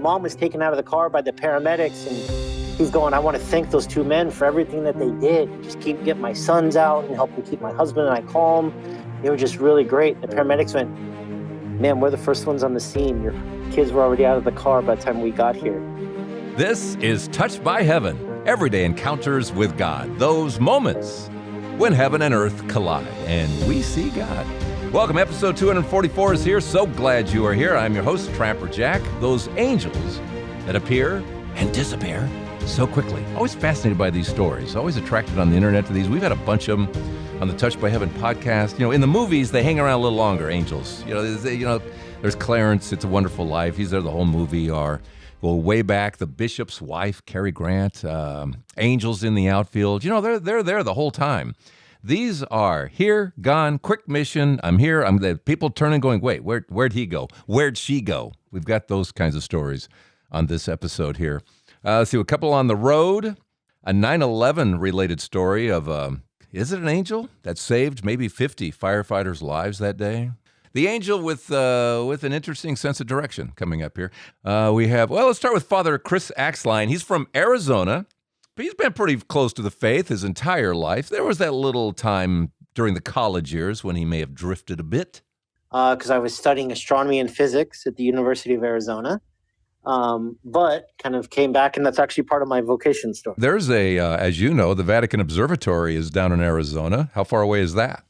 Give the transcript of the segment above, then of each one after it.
mom was taken out of the car by the paramedics, and he's going, I want to thank those two men for everything that they did. Just keep getting my sons out and help me keep my husband and I calm. They were just really great. The paramedics went, man, we're the first ones on the scene. Your kids were already out of the car by the time we got here. This is Touched by Heaven, everyday encounters with God. Those moments when heaven and earth collide and we see God. Welcome, episode 244 is here. So glad you are here. I'm your host, Trapper Jack. Those angels that appear and disappear so quickly. Always fascinated by these stories. Always attracted on the internet to these. We've had a bunch of them on the Touched by Heaven podcast. You know, in the movies, they hang around a little longer, angels. There's Clarence, It's a Wonderful Life. He's there the whole movie. Or go way back, the bishop's wife, Cary Grant, angels in the outfield. You know, they're there the whole time. These are here, gone, quick mission. I'm here. The people turning, going, wait, where'd he go? Where'd she go? We've got those kinds of stories on this episode here. Let's see, a couple on the road. A 9/11 related story of, is it an angel that saved maybe 50 firefighters' lives that day? The angel with an interesting sense of direction coming up here. Let's start with Father Chris Axline. He's from Arizona. But he's been pretty close to the faith his entire life. There was that little time during the college years when he may have drifted a bit. Because I was studying astronomy and physics at the University of Arizona, but kind of came back, and that's actually part of my vocation story. There's as you know, the Vatican Observatory is down in Arizona. How far away is that?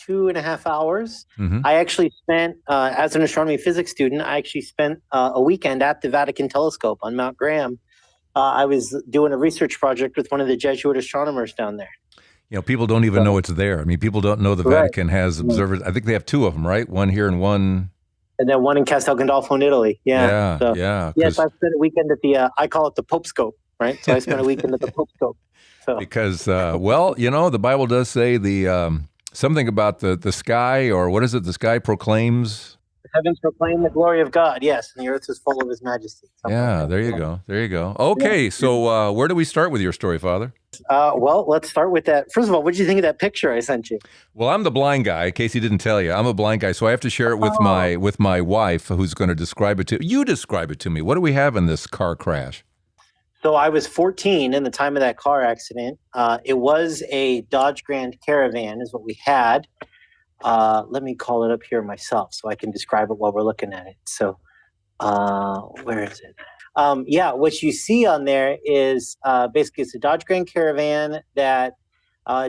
2.5 hours. Mm-hmm. I actually spent, as an astronomy and physics student, a weekend at the Vatican Telescope on Mount Graham. I was doing a research project with one of the Jesuit astronomers down there. You know, people don't even know it's there. I mean, people don't know the Vatican has observers. I think they have two of them, right? One here and one. And then one in Castel Gandolfo in Italy. Yeah. Yes, I spent a weekend at I call it the Pope Scope, right? So I spent a weekend at the Pope Scope. So. Because, the Bible does say something about the sky, or what is it? The sky proclaims. Heavens proclaim the glory of God, yes, and the earth is full of his majesty. There you go. Okay, so where do we start with your story, Father? Let's start with that. First of all, what did you think of that picture I sent you? Well, I'm the blind guy, in case he didn't tell you. I'm a blind guy, so I have to share it with my wife, who's going to describe it to you. Describe it to me. What do we have in this car crash? So I was 14 in the time of that car accident. It was a Dodge Grand Caravan is what we had. Let me call it up here myself so I can describe it while we're looking at it. So, where is it? What you see on there is basically it's a Dodge Grand Caravan that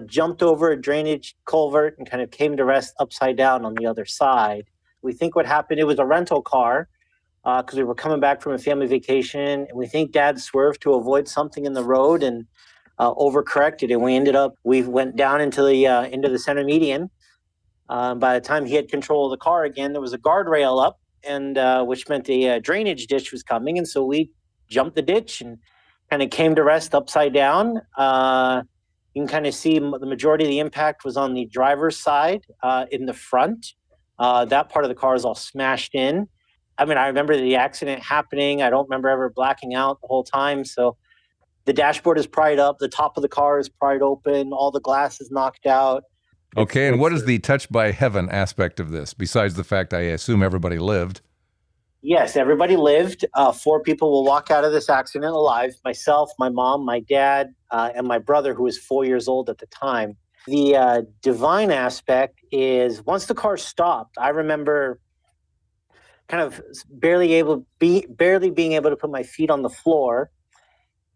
jumped over a drainage culvert and kind of came to rest upside down on the other side. We think what happened, it was a rental car because we were coming back from a family vacation, and we think Dad swerved to avoid something in the road and overcorrected, and we went down into the center median. By the time he had control of the car again, there was a guardrail up, and which meant a drainage ditch was coming. And so we jumped the ditch and kind of came to rest upside down. You can kind of see the majority of the impact was on the driver's side in the front. That part of the car is all smashed in. I mean, I remember the accident happening. I don't remember ever blacking out the whole time. So the dashboard is pried up. The top of the car is pried open. All the glass is knocked out. Okay, and what is the touched by heaven aspect of this, besides the fact I assume everybody lived? Yes, everybody lived. 4 people will walk out of this accident alive. Myself, my mom, my dad, and my brother, who was 4 years old at the time. The divine aspect is once the car stopped, I remember kind of barely being able to put my feet on the floor.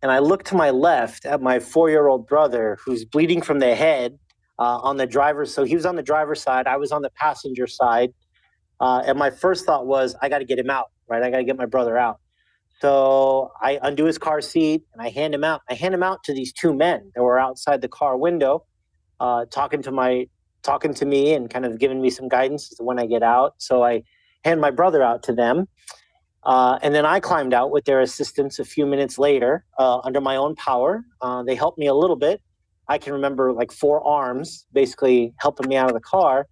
And I looked to my left at my 4-year-old brother, who's bleeding from the head. On the driver's, so he was on the driver's side, I was on the passenger side, and my first thought was, I got to get him out, right? I got to get my brother out. So I undo his car seat and I hand him out. I hand him out to these 2 men that were outside the car window, talking to me and kind of giving me some guidance as to when I get out. So I hand my brother out to them, and then I climbed out with their assistance a few minutes later under my own power. They helped me a little bit. I can remember like 4 arms basically helping me out of the car.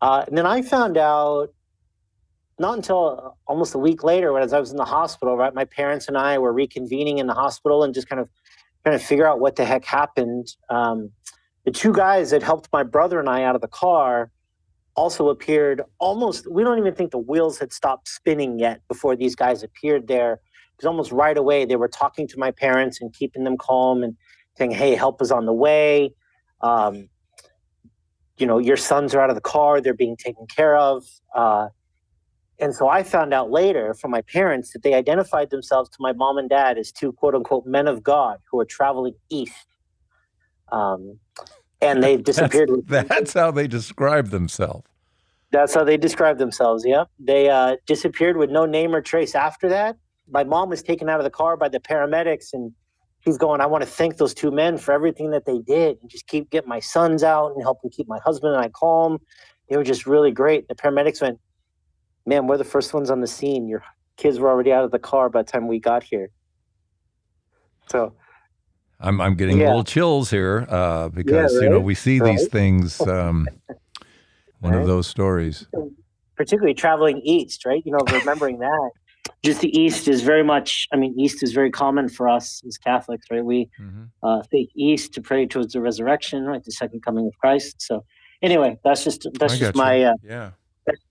And then I found out not until almost a week later, as I was in the hospital, right? My parents and I were reconvening in the hospital and just kind of trying to figure out what the heck happened. The 2 guys that helped my brother and I out of the car also appeared almost, we don't even think the wheels had stopped spinning yet before these guys appeared there. It was almost right away. They were talking to my parents and keeping them calm and saying, hey, help is on the way. Um, your sons are out of the car. They're being taken care of. And so I found out later from my parents that they identified themselves to my mom and dad as two quote unquote men of God who were traveling east. And they disappeared. That's how they describe themselves. That's how they describe themselves. Yeah. They disappeared with no name or trace after that. My mom was taken out of the car by the paramedics, and she's going, I want to thank those two men for everything that they did and just keep getting my sons out and helping keep my husband and I calm. They were just really great. The paramedics went, man, we're the first ones on the scene. Your kids were already out of the car by the time we got here. So I'm getting a little chills here because, we see these things, one of those stories. Particularly traveling east, right? Remembering that. Just the East is very much, East is very common for us as Catholics, right? We think East to pray towards the resurrection, right? The second coming of Christ. So anyway, that's just my,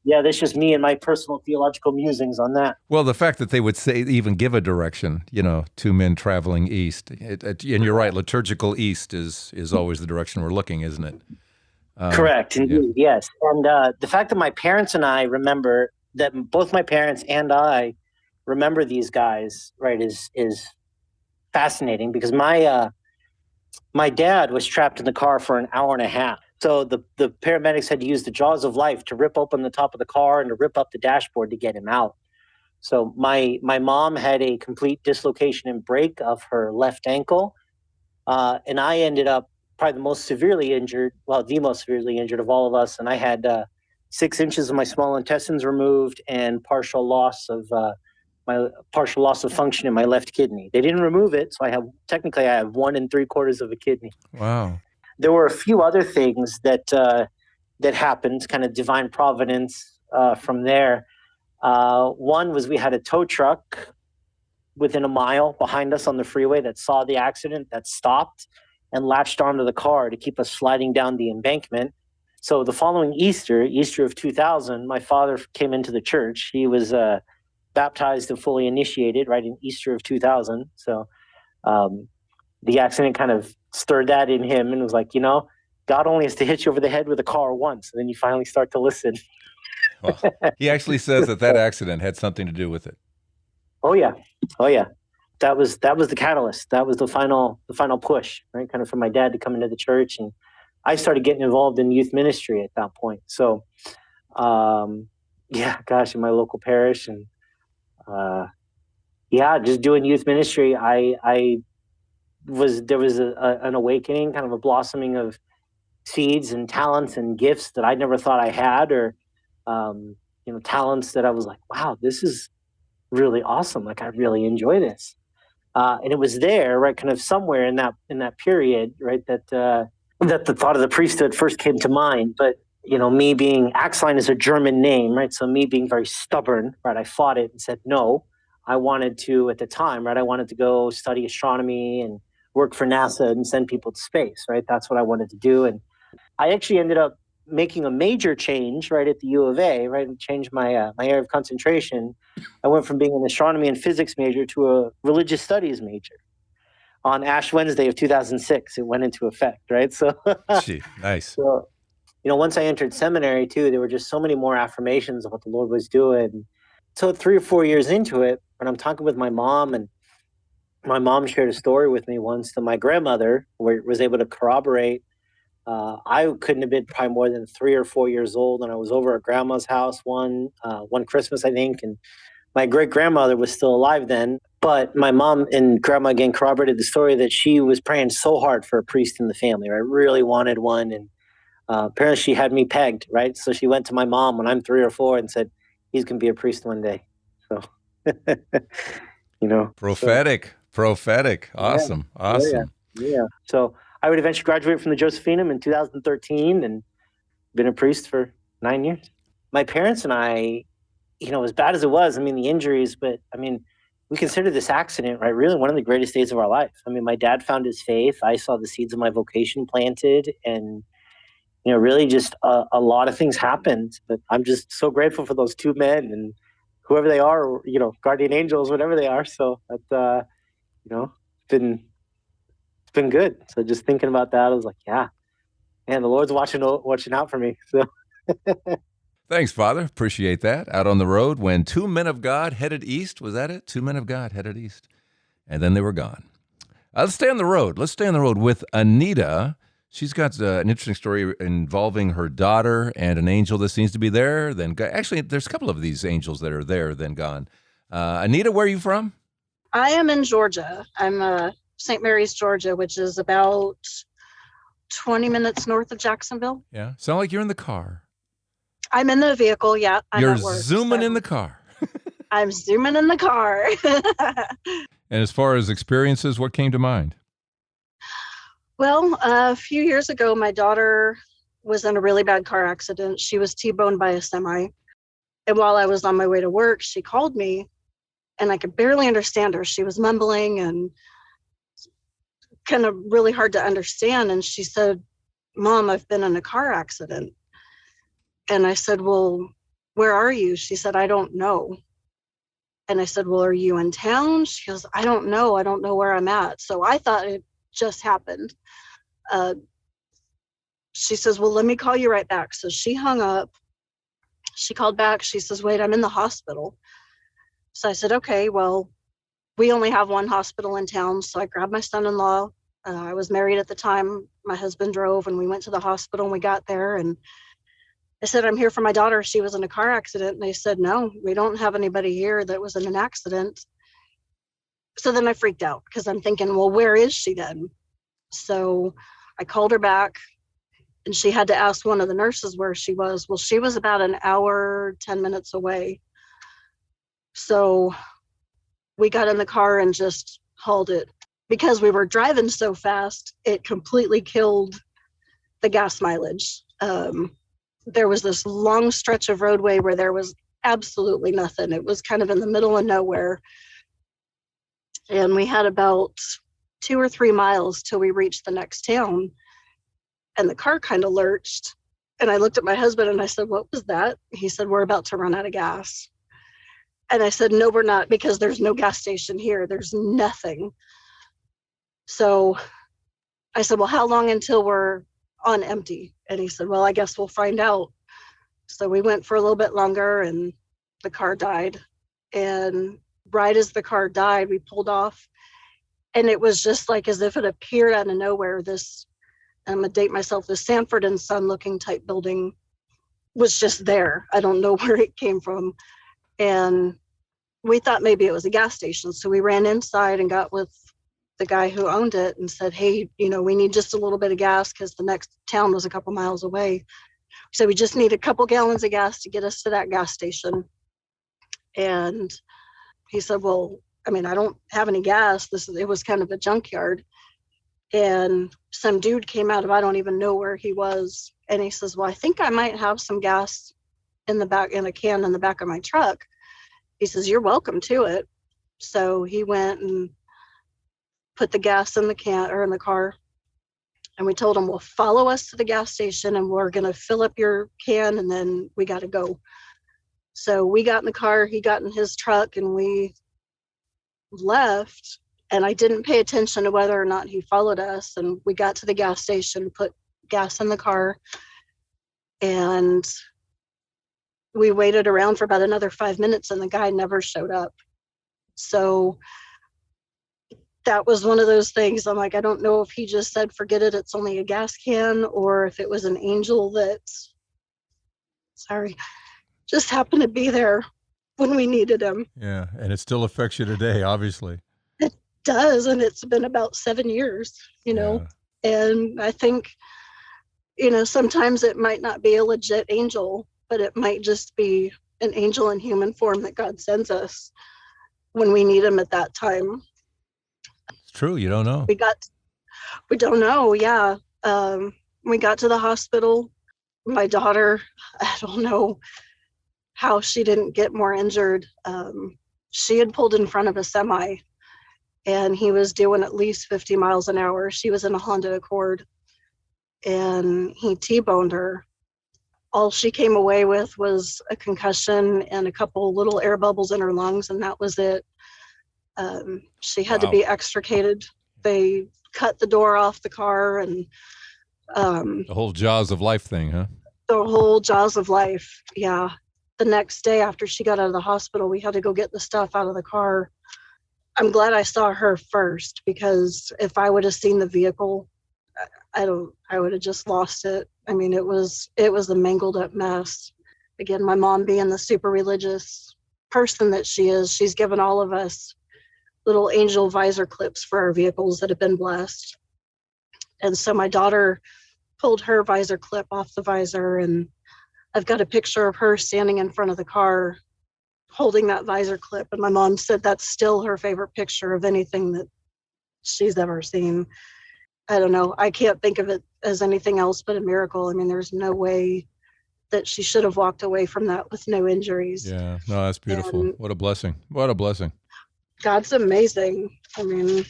that's just me and my personal theological musings on that. Well, the fact that they would even give a direction, two men traveling east, and you're right, liturgical east is always the direction we're looking, isn't it? Correct, indeed, yes. And the fact that my parents and I remember, that both my parents and I remember these guys, right, is fascinating, because my dad was trapped in the car for an hour and a half. So the paramedics had to use the jaws of life to rip open the top of the car and to rip up the dashboard to get him out. So my mom had a complete dislocation and break of her left ankle, and I ended up probably the most severely injured of all of us. And I had 6 inches of my small intestines removed and partial loss of function in my left kidney. They didn't remove it, so I have 1 3/4 of a kidney. Wow. There were a few other things that happened, kind of divine providence from there. One was we had a tow truck within a mile behind us on the freeway that saw the accident, that stopped and latched onto the car to keep us sliding down the embankment. So the following Easter of 2000, my father came into the church. He was baptized and fully initiated right in Easter of 2000. So the accident kind of stirred that in him and was like, God only has to hit you over the head with a car once, and then you finally start to listen. Well, he actually says that accident had something to do with it. Oh yeah. That was the catalyst. That was the final push, right? Kind of for my dad to come into the church, and I started getting involved in youth ministry at that point. So, in my local parish, and just doing youth ministry. There was an awakening, kind of a blossoming of seeds and talents and gifts that I never thought I had, or talents that I was like, wow, this is really awesome. Like, I really enjoy this. And it was there, right, kind of somewhere in that period, right, that the thought of the priesthood first came to mind. But me being, Axline is a German name, right? So me being very stubborn, right, I fought it and said no. I wanted to, at the time, right, I wanted to go study astronomy and work for NASA and send people to space, right? That's what I wanted to do. And I actually ended up making a major change, right, at the U of A, right, and changed my my area of concentration. I went from being an astronomy and physics major to a religious studies major. On Ash Wednesday of 2006, it went into effect, right? So, Gee, nice. So, once I entered seminary too, there were just so many more affirmations of what the Lord was doing. So 3 or 4 years into it, when I'm talking with my mom, and my mom shared a story with me once that my grandmother was able to corroborate. I couldn't have been probably more than 3 or 4 years old, and I was over at grandma's house one Christmas, I think, and my great-grandmother was still alive then. But my mom and grandma again corroborated the story that she was praying so hard for a priest in the family, right? Really wanted one, and apparently she had me pegged, right? So she went to my mom when I'm 3 or 4 and said, he's going to be a priest one day. So, Prophetic. Awesome. Yeah. Awesome. Yeah. So I would eventually graduate from the Josephinum in 2013 and been a priest for 9 years. My parents and I, as bad as it was, the injuries, but we consider this accident, right, really one of the greatest days of our life. My dad found his faith. I saw the seeds of my vocation planted, and really just a lot of things happened. But I'm just so grateful for those two men and whoever they are, guardian angels, whatever they are. So that, it's been good. So just thinking about that, I was like, yeah, man, the Lord's watching out for me. So Thanks, Father. Appreciate that. Out on the road when two men of God headed east. Was that it? Two men of God headed east. And then they were gone. Let's stay on the road. Let's stay on the road with Anita. She's got an interesting story involving her daughter and an angel that seems to be there, then actually, there's a couple of these angels that are there, then gone. Anita, where are you from? I am in Georgia. I'm St. Mary's, Georgia, which is about 20 minutes north of Jacksonville. Yeah. Sound like you're in the car. I'm in the vehicle, yeah. You're zooming in the car. I'm zooming in the car. And as far as experiences, what came to mind? Well, a few years ago, my daughter was in a really bad car accident. She was T-boned by a semi. And while I was on my way to work, she called me, and I could barely understand her. She was mumbling and kind of really hard to understand. And she said, "Mom, I've been in a car accident." And I said, "Well, where are you?" She said, "I don't know." And I said, "Well, are you in town?" She goes, "I don't know. I don't know where I'm at." So I thought it just happened. She says, "Well, let me call you right back." So she hung up. She called back. She says, "Wait, I'm in the hospital." So I said, "Okay, well, we only have one hospital in town." So I grabbed my son-in-law. I was married at the time. My husband drove, and we went to the hospital, and we got there. And I said, "I'm here for my daughter. She was in a car accident." And they said, "No, we don't have anybody here that was in an accident." So then I freaked out because I'm thinking, well, where is she then? So I called her back, and she had to ask one of the nurses where she was. Well, she was about an hour, 10 minutes away. So we got in the car and just hauled it. Because we were driving so fast, it completely killed the gas mileage. There was this long stretch of roadway where there was absolutely nothing. It was kind of in the middle of nowhere. And we had about 2 or 3 miles till we reached the next town. And the car kind of lurched. And I looked at my husband and I said, "What was that?" He said, "We're about to run out of gas." And I said, "No, we're not, because there's no gas station here. There's nothing." So I said, "Well, how long until we're on empty?" And he said, "Well, I guess we'll find out." So we went for a little bit longer, and the car died. And right as the car died, we pulled off. And it was just like as if it appeared out of nowhere. This, I'm going to date myself, this Sanford and Son looking type building was just there. I don't know where it came from. And we thought maybe it was a gas station. So we ran inside and got with the guy who owned it and said, "Hey, we need just a little bit of gas," because the next town was a couple miles away. So we just need a couple gallons of gas to get us to that gas station. And he said, "Well, I don't have any gas." It was kind of a junkyard. And some dude came out of, I don't even know where he was. And he says, "Well, I think I might have some gas in the back, in a can in the back of my truck." He says, "You're welcome to it." So he went and put the gas in the can or in the car. And we told him, "Well, follow us to the gas station and we're going to fill up your can and then we got to go." So we got in the car, he got in his truck, and we left. And I didn't pay attention to whether or not he followed us. And we got to the gas station, put gas in the car, and we waited around for about another 5 minutes, and the guy never showed up. So that was one of those things. I'm like, I don't know if he just said, "Forget it, it's only a gas can," or if it was an angel that, just happened to be there when we needed him. Yeah, and it still affects you today, obviously. It does, and it's been about 7 years, Yeah. And I think, sometimes it might not be a legit angel, but it might just be an angel in human form that God sends us when we need him at that time. It's true, you don't know. We don't know, yeah. We got to the hospital. My daughter, I don't know how she didn't get more injured. She had pulled in front of a semi, and he was doing at least 50 miles an hour. She was in a Honda Accord. and he T-boned her. All she came away with was a concussion and a couple little air bubbles in her lungs, and that was it. She had to be extricated. They cut the door off the car, and the whole jaws of life thing, huh? The whole jaws of life, yeah. The next day after she got out of the hospital, we had to go get the stuff out of the car. I'm glad I saw her first, because if I would have seen the vehicle, I would have just lost it. I mean, it was a mangled up mess. Again, my mom being the super religious person that she is, she's given all of us little angel visor clips for our vehicles that have been blessed. And so my daughter pulled her visor clip off the visor, and I've got a picture of her standing in front of the car holding that visor clip. And my mom said that's still her favorite picture of anything that she's ever seen. I don't know. I can't think of it as anything else but a miracle. I mean, there's no way that she should have walked away from that with no injuries. Yeah, no, that's beautiful. And what a blessing. What a blessing. God's amazing. I mean,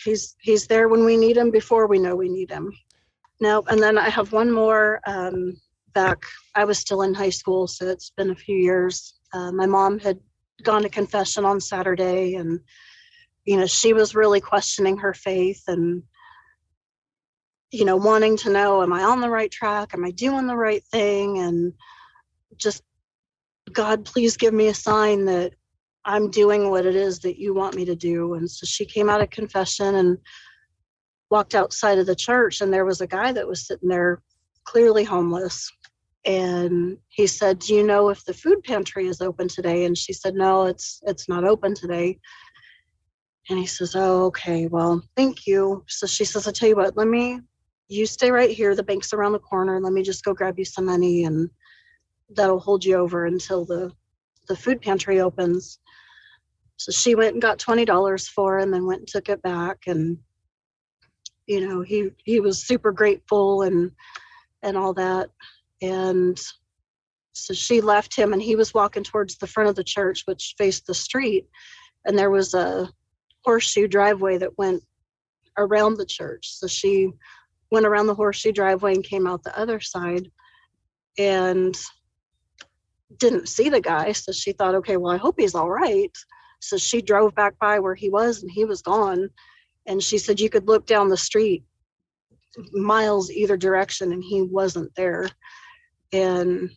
he's there when we need him before we know we need him. Now, and then I have one more. Back, I was still in high school, so it's been a few years. My mom had gone to confession on Saturday, and, she was really questioning her faith and, wanting to know, am I on the right track? Am I doing the right thing? And just, God, please give me a sign that I'm doing what it is that you want me to do. And so she came out of confession and walked outside of the church, and there was a guy that was sitting there clearly homeless. And he said, do you know if the food pantry is open today? And she said, no, it's not open today. And he says, oh, okay, well, thank you. So she says, I'll tell you what, you stay right here. The bank's around the corner. Let me just go grab you some money, and that'll hold you over until the food pantry opens. So she went and got $20 for her, and then went and took it back. And, he was super grateful and all that. And so she left him, and he was walking towards the front of the church, which faced the street. And there was a horseshoe driveway that went around the church. So she went around the horseshoe driveway and came out the other side and didn't see the guy. So she thought, okay, well, I hope he's all right. So she drove back by where he was, and he was gone. And she said you could look down the street miles either direction, and he wasn't there. And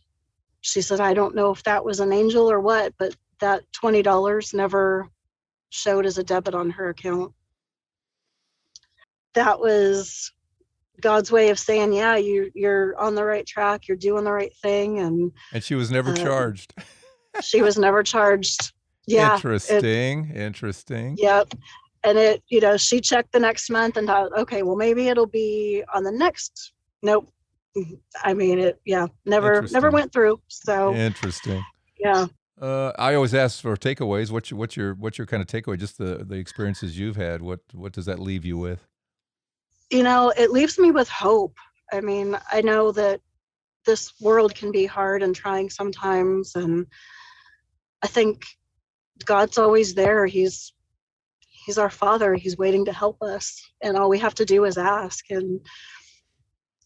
she said, I don't know if that was an angel or what, but that $20 never showed as a debit on her account. That was God's way of saying, yeah, you're on the right track. You're doing the right thing. And she was never charged. She was never charged. Yeah. Interesting. Yep. And she checked the next month and thought, okay, well, maybe it'll be on the next. Nope. I mean, never went through. So interesting. Yeah. I always ask for takeaways. What's your kind of takeaway? Just the experiences you've had. What does that leave you with? It leaves me with hope. I mean, I know that this world can be hard and trying sometimes, and I think God's always there. He's our Father. He's waiting to help us, and all we have to do is ask. And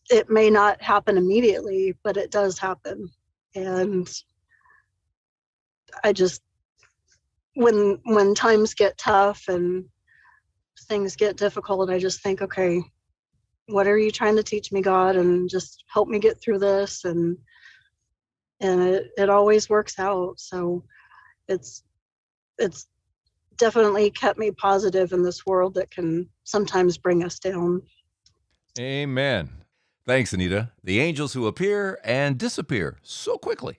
it may not happen immediately, but it does happen. And I just, when times get tough and things get difficult, I just think, okay, what are you trying to teach me, God? And just help me get through this. And it always works out. So it's definitely kept me positive in this world that can sometimes bring us down. Amen. Thanks, Anita. The angels who appear and disappear so quickly.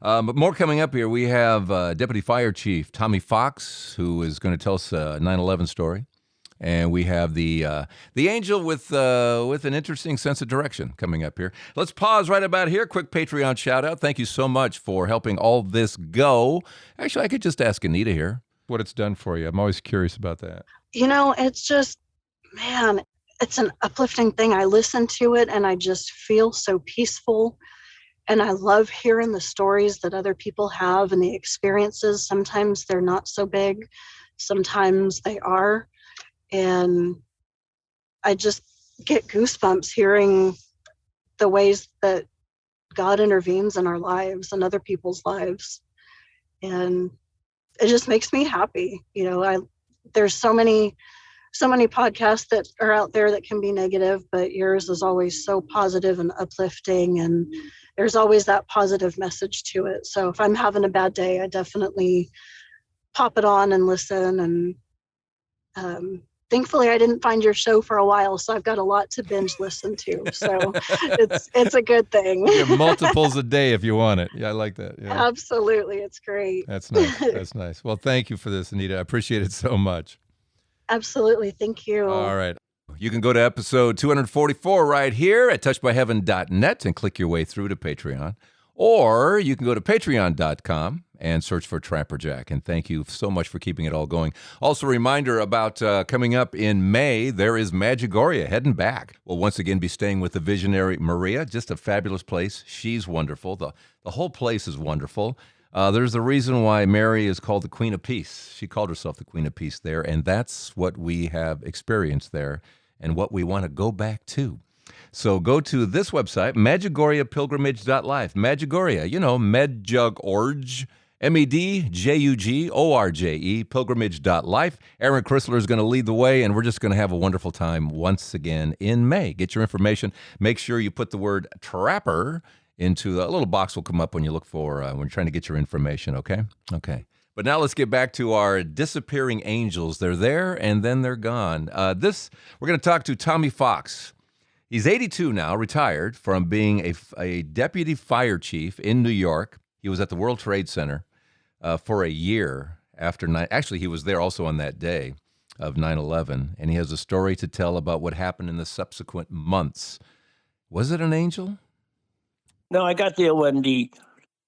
But more coming up here. We have Deputy Fire Chief Tommy Fox, who is going to tell us a 9/11 story. And we have the angel with an interesting sense of direction coming up here. Let's pause right about here. Quick Patreon shout out. Thank you so much for helping all this go. Actually, I could just ask Anita here what it's done for you. I'm always curious about that. It's just, man, it's an uplifting thing. I listen to it and I just feel so peaceful. And I love hearing the stories that other people have and the experiences. Sometimes they're not so big. Sometimes they are. And I just get goosebumps hearing the ways that God intervenes in our lives and other people's lives. And it just makes me happy. There's so many podcasts that are out there that can be negative, but yours is always so positive and uplifting, and there's always that positive message to it. So if I'm having a bad day, I definitely pop it on and listen. And thankfully I didn't find your show for a while, so I've got a lot to binge listen to. So it's a good thing. You get multiples a day if you want it. Yeah, I like that. Yeah. Absolutely. It's great. That's nice. That's nice. Well, thank you for this, Anita. I appreciate it so much. Absolutely. Thank you. All right. You can go to episode 244 right here at touchedbyheaven.net and click your way through to Patreon. Or you can go to patreon.com and search for Trapper Jack. And thank you so much for keeping it all going. Also, a reminder about coming up in May, there is Medjugorje heading back. We'll once again be staying with the visionary Maria. Just a fabulous place. She's wonderful. The whole place is wonderful. There's a reason why Mary is called the Queen of Peace. She called herself the Queen of Peace there, and that's what we have experienced there and what we want to go back to. So go to this website, MedjugorjePilgrimage.life. Medjugorje, Medjugorje, Medjugorje, pilgrimage.life. Aaron Chrysler is going to lead the way, and we're just going to have a wonderful time once again in May. Get your information. Make sure you put the word Trapper into a little box will come up when you look for, when you're trying to get your information, okay? Okay. But now let's get back to our disappearing angels. They're there, and then they're gone. We're going to talk to Tommy Fox. He's 82 now, retired from being a deputy fire chief in New York. He was at the World Trade Center for a year after actually, he was there also on that day of 9/11, and he has a story to tell about what happened in the subsequent months. Was it an angel? No, I got there when the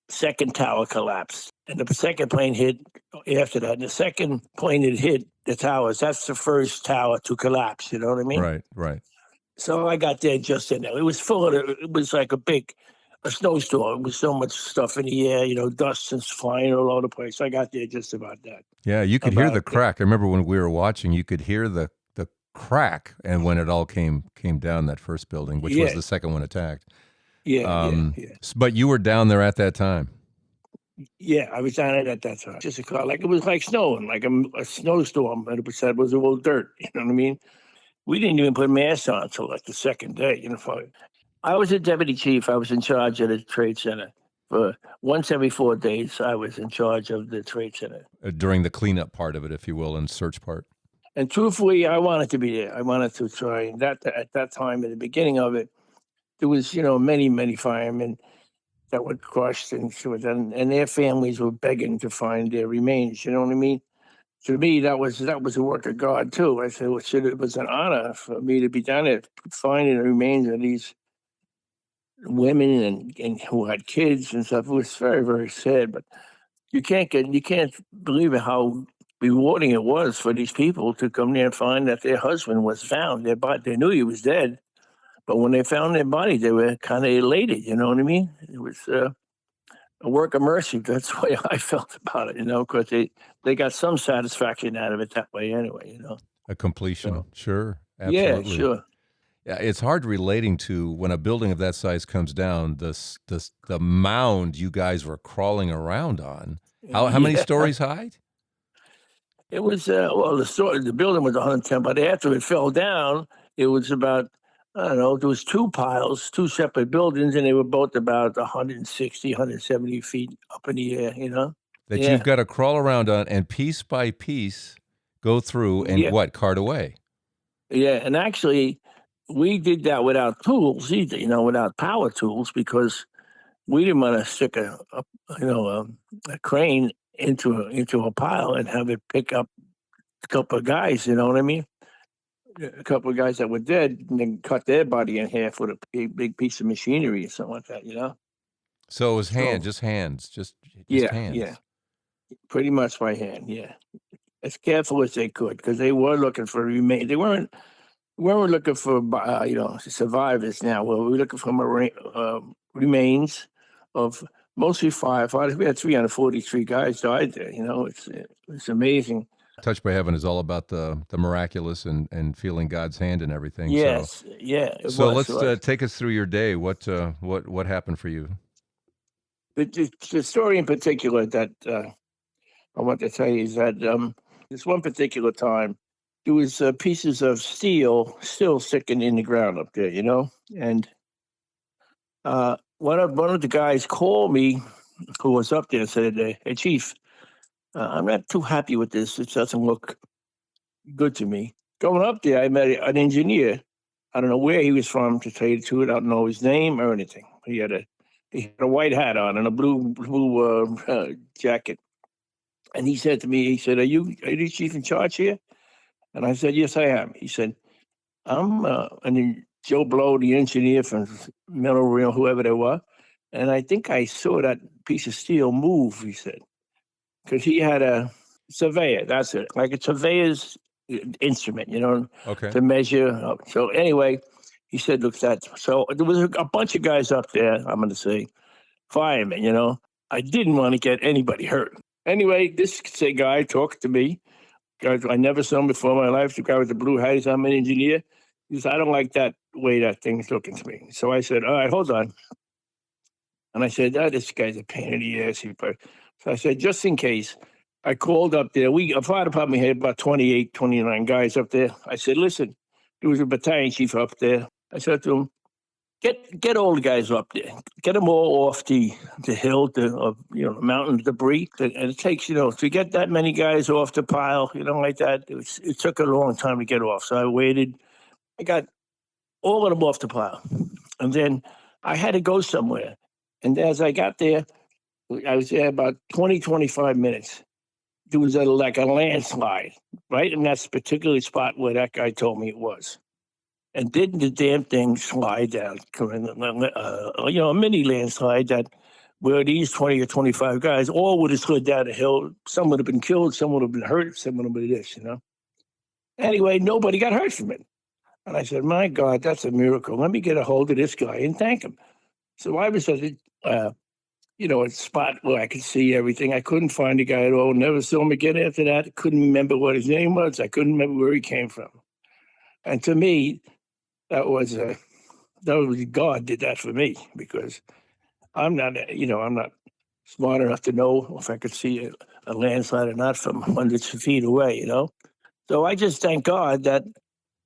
second tower collapsed, and the second plane hit after that. And the second plane that hit the towers, that's the first tower to collapse, you know what I mean? Right. So I got there just in there. It was full of it was like a snowstorm. It was so much stuff in the air, dust and flying all over the place. I got there just about that. Yeah, you could hear the crack. I remember when we were watching, you could hear the crack, and when it all came down, that first building, which was the second one attacked. Yeah. But you were down there at that time. Yeah, I was down there at that time. Just a car, like it was like snowing, like a snowstorm, and it was all dirt. You know what I mean? We didn't even put masks on until like the second day. I was a deputy chief. I was in charge of the trade center. For once every 4 days, I was in charge of the trade center. During the cleanup part of it, if you will, and search part. And truthfully, I wanted to be there. I wanted to try. At that time, at the beginning of it, there was, many firemen that were crushed and their families were begging to find their remains. You know what I mean? To me, that was a work of God too. I said, it was an honor for me to be down there finding the remains of these women and who had kids and stuff. It was very, very sad, but you can't believe how rewarding it was for these people to come there and find that their husband was found. They knew he was dead, but when they found their body, they were kind of elated. You know what I mean? It was a work of mercy. That's the way I felt about it, because they got some satisfaction out of it that way anyway, A completion. So, sure. Absolutely. Yeah, sure. Yeah, it's hard relating to when a building of that size comes down, the mound you guys were crawling around on. How many stories high? It was, the building was 110, but after it fell down, it was about, I don't know, there was two piles, two separate buildings, and they were both about 160, 170 feet up in the air, That you've got to crawl around on and piece by piece go through and cart away. Yeah, and actually, we did that without tools either, without power tools, because we didn't want to stick a crane into a pile and have it pick up a couple of guys, you know what I mean? A couple of guys that were dead and then cut their body in half with a big piece of machinery or something like that, So it was just hands. Yeah. Pretty much by hand, yeah. As careful as they could, because they were looking for remains. They weren't looking for, survivors now. Well, we were looking for remains of mostly firefighters. We had 343 guys died there, It's amazing Touched by Heaven is all about the miraculous and feeling God's hand and everything. Yes, yeah, it So was. let's take us through your day. What happened for you? The story in particular that I want to tell you is that this one particular time, there was pieces of steel still sticking in the ground up there, and one of the guys called me who was up there and said, "Hey, Chief, I'm not too happy with this. It doesn't look good to me." Going up there, I met an engineer. I don't know where he was from, to tell you the truth. I don't know his name or anything. He had a white hat on and a blue jacket. And he said to me, he said, "Are you the chief in charge here?" And I said, "Yes, I am." He said, "I'm Joe Blow, the engineer from Medjugorje, whoever they were. And I think I saw that piece of steel move," he said, because he had a surveyor. That's it, like a surveyor's instrument, Okay. to measure. So anyway, he said, "Look, so there was a bunch of guys up there. I'm going to say firemen. I didn't want to get anybody hurt. Anyway, this guy talked to me. Guys, I never saw him before in my life. The guy with the blue hat, he's, "I'm an engineer." He said, "I don't like that way that thing's looking to me." So I said, "All right, hold on." And I said, "This guy's a pain in the ass." So I said, just in case, I called up there. A fire department had about 28, 29 guys up there. I said, "Listen," there was a battalion chief up there. I said to him, Get all the guys up there. Get them all off the hill, the mountain debris. And it takes, to get that many guys off the pile, like that. It took a long time to get off. So I waited. I got all of them off the pile. And then I had to go somewhere. And as I got there, I was there about 20, 25 minutes. There was like a landslide right in that particular spot where that guy told me it was. And didn't the damn thing slide down? A mini landslide that where these 20 or 25 guys all would have slid down the hill. Some would have been killed, some would have been hurt, some would have been this, Anyway, nobody got hurt from it. And I said, "My God, that's a miracle. Let me get a hold of this guy and thank him." So I was at a spot where I could see everything. I couldn't find the guy at all. Never saw him again after that. Couldn't remember what his name was. I couldn't remember where he came from. And to me, that was God did that for me, because I'm not smart enough to know if I could see a landslide or not from hundreds of feet away, So I just thank God that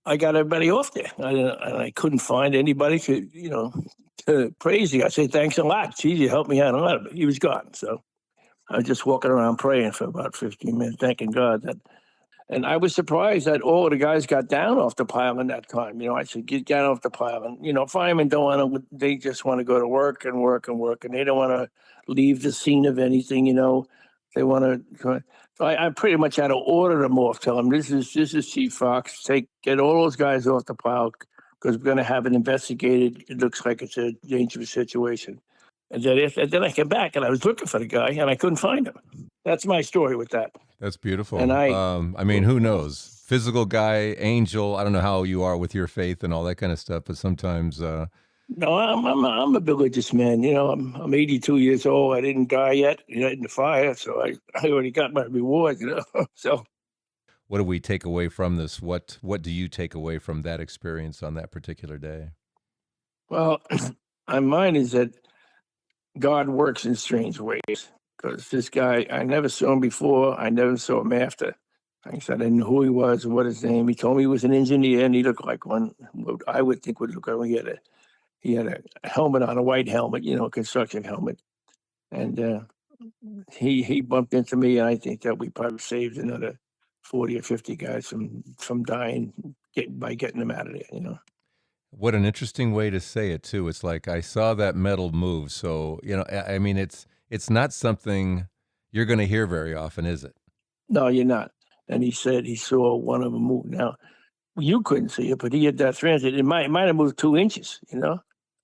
I got everybody off there. And I couldn't find anybody to praise you. I say, "Thanks a lot. Geez, you helped me out a lot." But he was gone. So I was just walking around praying for about 15 minutes, thanking God that. And I was surprised that all of the guys got down off the pile in that time. I said, "Get down off the pile." And, firemen don't want to, they just want to go to work and work and work. And they don't want to leave the scene of anything, They want to. So I pretty much had to order them off, tell them, this is Chief Fox. Get all those guys off the pile, because we're going to have it investigated. It looks like it's a dangerous situation. And then I came back and I was looking for the guy and I couldn't find him. That's my story with that. That's beautiful. And I mean, who knows? Physical guy, angel. I don't know how you are with your faith and all that kind of stuff, but sometimes. No, I'm a religious man. I'm 82 years old. I didn't die yet, in the fire, so I already got my reward. So. What do we take away from this? What do you take away from that experience on that particular day? Well, mine is that God works in strange ways, because this guy, I never saw him before. I never saw him after. I said I didn't know who he was or what his name. He told me he was an engineer, and he looked like one I would think would look like he had a helmet on, a white helmet, construction helmet. And he bumped into me, and I think that we probably saved another 40 or 50 guys from dying by getting them out of there, What an interesting way to say it, too. It's like, I saw that metal move. So, I mean, it's not something you're going to hear very often, is it? No, you're not. And he said he saw one of them move. Now, you couldn't see it, but he had that transit. It might have moved 2 inches,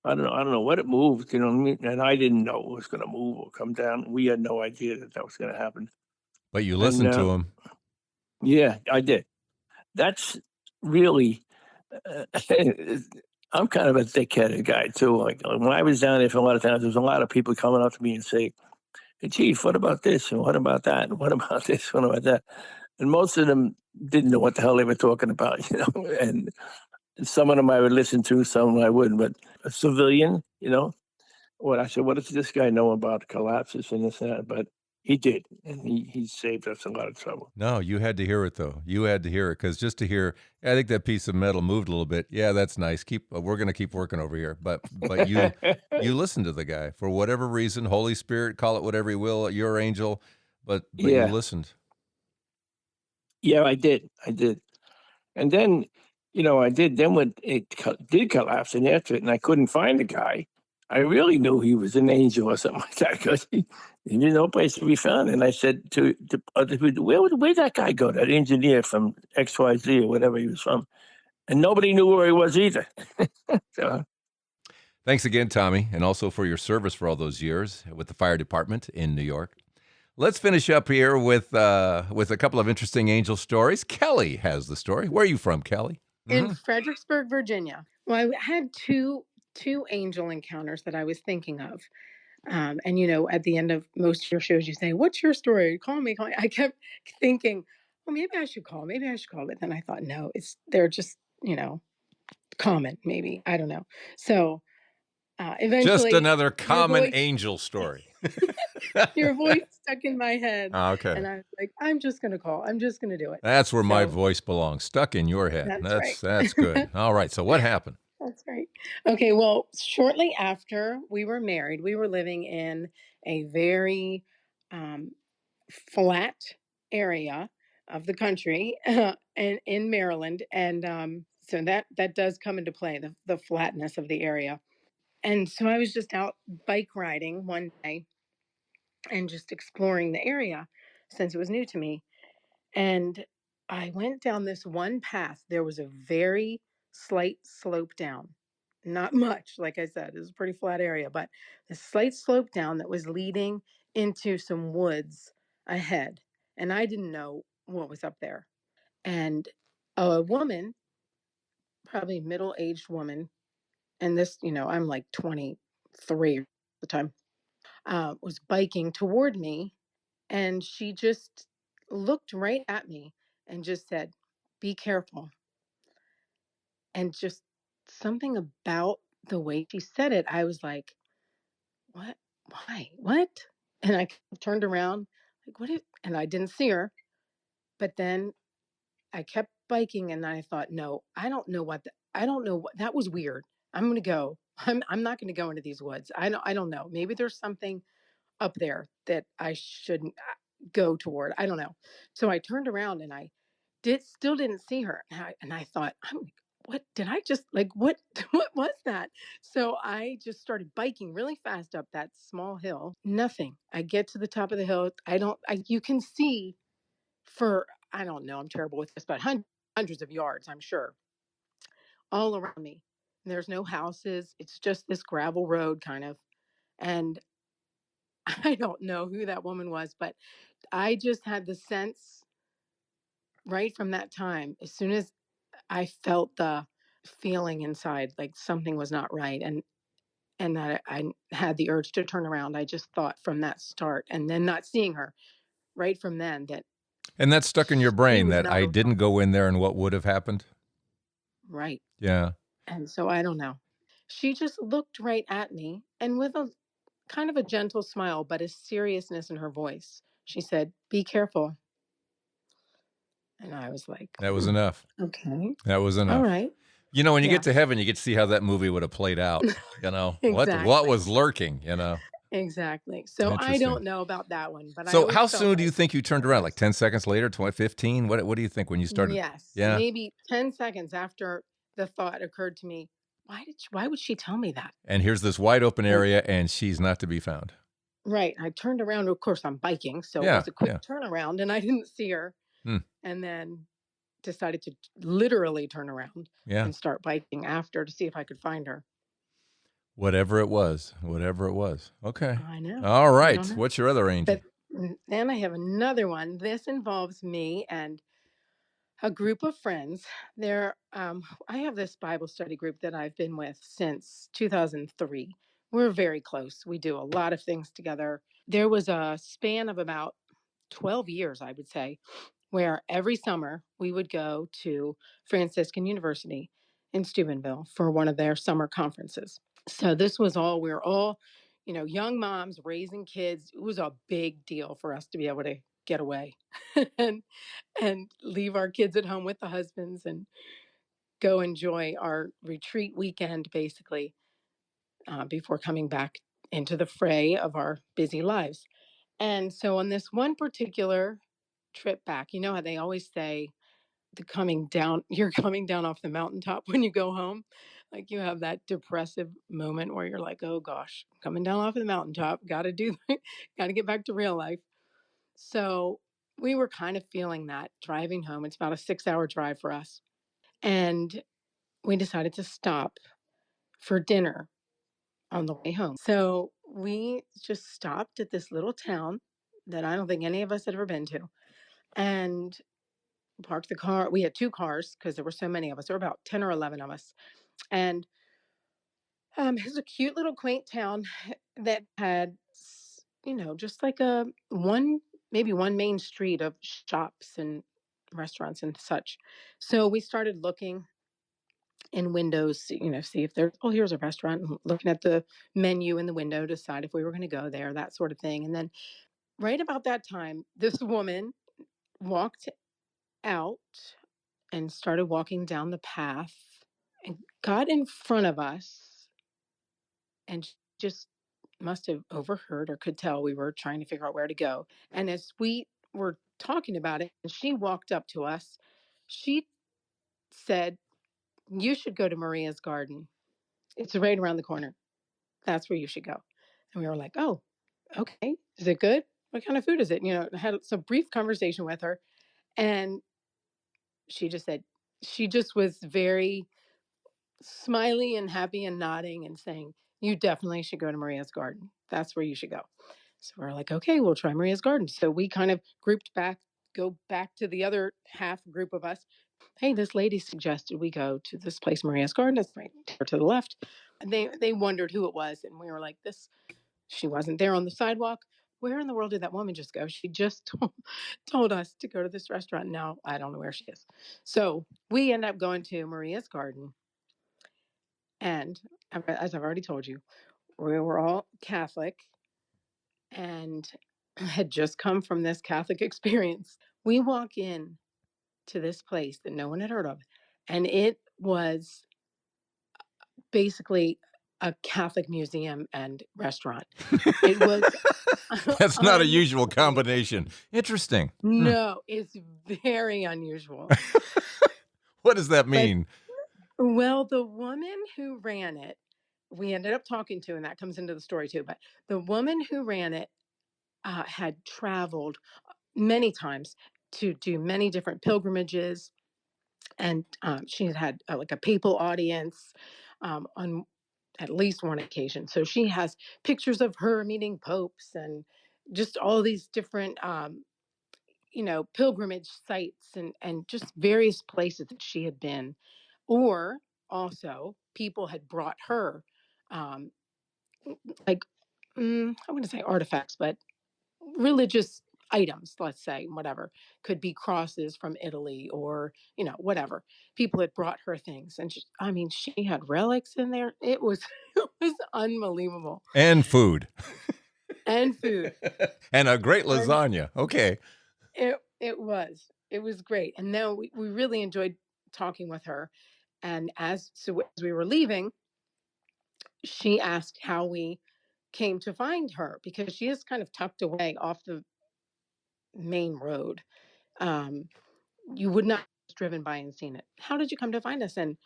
I don't know what it moved, and I didn't know it was going to move or come down. We had no idea that was going to happen. But you listened to him. Yeah, I did. That's really, I'm kind of a thick-headed guy too. Like when I was down there for a lot of times, there was a lot of people coming up to me and say, "Hey, Chief, what about this? And what about that? And what about this? What about that?" And most of them didn't know what the hell they were talking about, you know. And some of them I would listen to, some I wouldn't. But a civilian, you know, what I said, what does this guy know about collapses and this and that? But he did, and he saved us a lot of trouble. No, you had to hear it though. You had to hear it because just to hear, I think that piece of metal moved a little bit. Yeah, that's nice. We're going to keep working over here. But you listened to the guy for whatever reason. Holy Spirit, call it whatever you will. Your angel, but you Yeah. listened. Yeah, I did. And then, you know, I did. Then when it did collapse, and after it, and I couldn't find the guy, I really knew he was an angel or something like that because he there's no place to be found. And I said to other people, where'd that guy go? That engineer from XYZ or whatever he was from, and nobody knew where he was either. So, Thanks again, Tommy, and also for your service for all those years with the fire department in New York. Let's finish up here with a couple of interesting angel stories. Kelly has the story. Where are you from, Kelly? In Fredericksburg, Virginia. Well, I had two angel encounters that I was thinking of. And you know, at the end of most of your shows, you say, "What's your story? Call me, call me." I kept thinking, "Well, maybe I should call. Maybe I should call." But then I thought, no, they're just, you know, common. Maybe I don't know. So eventually, Just another common voice, angel story. your voice stuck in my head, Okay. and I was like, "I'm just going to call. I'm just going to do it." That's where my voice belongs, stuck in your head. That's right. That's good. All right. So what happened? That's right. Okay, well, shortly after we were married, we were living in a very flat area of the country and in Maryland. And so that does come into play, the flatness of the area. And so I was just out bike riding one day and just exploring the area since it was new to me. And I went down this one path. There was a very slight slope down. Not much, like I said, it was a pretty flat area, but a slight slope down that was leading into some woods ahead. And I didn't know what was up there. And a woman, probably middle-aged woman, and this, you know, I'm like 23 at the time, was biking toward me. And she just looked right at me and just said, "Be careful." And just something about the way she said it, I was like, "What? Why? What?" And I turned around, like, "What?" And I didn't see her. But then I kept biking, and I thought, "No, I don't know what. I don't know what. That was weird. I'm going to go. I'm not going to go into these woods. I don't know. Maybe there's something up there that I shouldn't go toward. I don't know." So I turned around and I still didn't see her. And I thought, what did I just like? What what was that? So I just started biking really fast up that small hill. Nothing. I get to the top of the hill. You can see for, I don't know, I'm terrible with this, but hundreds of yards, I'm sure, all around me. There's no houses. It's just this gravel road kind of. And I don't know who that woman was, but I just had the sense right from that time, as soon as I felt the feeling inside, like something was not right, and that I had the urge to turn around. I just thought from that start, and then not seeing her right from then, that And that's stuck in your she brain was that not I around. didn't go in there and what would have happened? Right. Yeah. And so I don't know. She just looked right at me, and with a kind of a gentle smile, but a seriousness in her voice, she said, "Be careful." And I was like, That was enough. okay, That was all enough. right. You know, when you Yeah. get to heaven, you get to see how that movie would have played out. You know, what Exactly. was lurking, you know? Exactly. So I Interesting. don't know about that one, but I So always how felt soon do you like, think you turned around? Like 10 seconds later, 20, 15? What do you think when you started? yes, Yeah. maybe 10 seconds after the thought occurred to me, why would she tell me that? And here's this wide open And area and she's not to be found. right, I turned around. Of course, I'm biking, so it Yeah, was a quick yeah. turnaround, and I didn't see her. Hmm. And then decided to literally turn around Yeah. and start biking after to see if I could find her. Whatever it was. Okay. I know. All I right. don't know. What's your other angel? But then I have another one. This involves me and a group of friends. I have this Bible study group that I've been with since 2003. We're very close. We do a lot of things together. There was a span of about 12 years, I would say, where every summer we would go to Franciscan University in Steubenville for one of their summer conferences. So this was all, we were all, young moms raising kids. It was a big deal for us to be able to get away and leave our kids at home with the husbands and go enjoy our retreat weekend, basically, before coming back into the fray of our busy lives. And so on this one particular trip back, you know how they always say you're coming down off the mountaintop when you go home. Like you have that depressive moment where you're like, oh gosh, coming down off of the mountaintop, got to get back to real life. So we were kind of feeling that driving home. It's about a 6-hour drive for us. And we decided to stop for dinner on the way home. So we just stopped at this little town that I don't think any of us had ever been to, and parked the car. We had 2 cars because there were so many of us. There were about 10 or 11 of us. And it's a cute little quaint town that had, just like maybe one main street of shops and restaurants and such. So we started looking in windows, see if there's, oh, here's a restaurant, and looking at the menu in the window, decide if we were going to go there, that sort of thing. And then right about that time, this woman walked out and started walking down the path and got in front of us and just must have overheard or could tell we were trying to figure out where to go. And as we were talking about it, and she walked up to us, she said, "You should go to Maria's garden. It's right around the corner. That's where you should go." And we were like, "Oh, okay. Is it good? What kind of food is it?" I had some brief conversation with her, and she just said, she just was very smiley and happy and nodding and saying, "You definitely should go to Maria's garden. That's where you should go." So we're like, "Okay, we'll try Maria's garden." So we kind of go back to the other half group of us. "Hey, this lady suggested we go to this place, Maria's garden. It's right to the left." And they wondered who it was. And we were like, she wasn't there on the sidewalk. Where in the world did that woman just go? She just told us to go to this restaurant. Now I don't know where she is. So we end up going to Maria's garden. And as I've already told you, we were all Catholic and had just come from this Catholic experience. We walk in to this place that no one had heard of, and it was basically a Catholic museum and restaurant. It was That's not a usual combination. Interesting. No, it's very unusual. What does that mean? Well, the woman who ran it, we ended up talking to, and that comes into the story too, but the woman who ran it had traveled many times to do many different pilgrimages. And she had like a papal audience on at least one occasion. So she has pictures of her meeting popes and just all these different, pilgrimage sites and just various places that she had been. Or also, people had brought her, um, like, I wouldn't say artifacts, but religious items, let's say, whatever, could be crosses from Italy or, whatever. People had brought her things. And she had relics in there. It was, it was unbelievable. And food. And food. And a great lasagna. Okay. It was great. And now we really enjoyed talking with her. And as we were leaving, she asked how we came to find her because she is kind of tucked away off the main road. You would not have driven by and seen it. How did you come to find us? And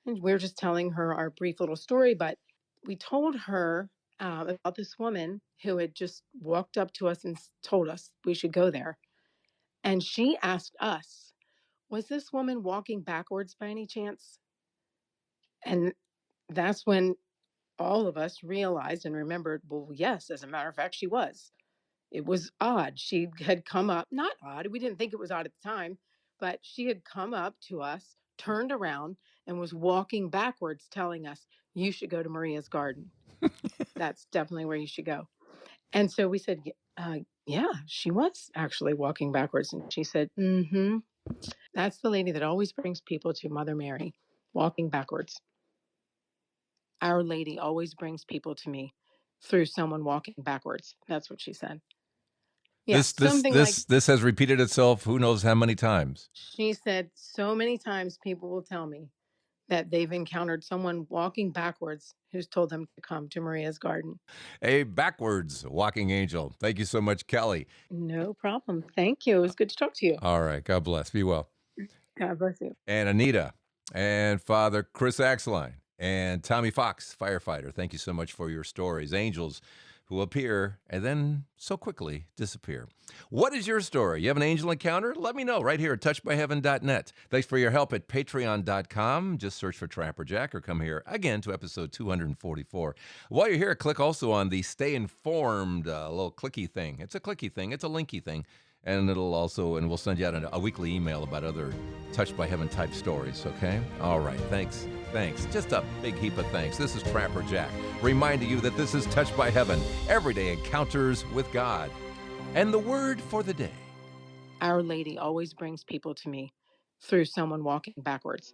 we're just telling her our brief little story, but we told her about this woman who had just walked up to us and told us we should go there. And she asked us, "Was this woman walking backwards by any chance?" And that's when all of us realized and remembered, well, yes, as a matter of fact, she was. It was odd. She had come up, not odd, we didn't think it was odd at the time, but she had come up to us, turned around, and was walking backwards, telling us, "You should go to Maria's garden. That's definitely where you should go." And so we said, yeah, she was actually walking backwards. And she said, mm-hmm. That's the lady that always brings people to Mother Mary, walking backwards. Our Lady always brings people to me through someone walking backwards. That's what she said. Yeah, This has repeated itself who knows how many times. She said so many times people will tell me that they've encountered someone walking backwards who's told them to come to Maria's garden. A backwards walking angel. Thank you so much, Kelly. No problem. Thank you. It was good to talk to you. All right. God bless. Be well. God bless you. And Anita and Father Chris Axeline and Tommy Fox, firefighter. Thank you so much for your stories. Angels who appear and then so quickly disappear. What is your story? You have an angel encounter? Let me know right here at touchedbyheaven.net. Thanks for your help at patreon.com. Just search for Trapper Jack or come here again to episode 244. While you're here, click also on the Stay Informed little clicky thing. It's a clicky thing. It's a linky thing. And we'll send you out a weekly email about other Touched by Heaven type stories, okay? All right, thanks. Just a big heap of thanks. This is Trapper Jack, reminding you that this is Touched by Heaven, everyday encounters with God. And the word for the day. Our Lady always brings people to me through someone walking backwards.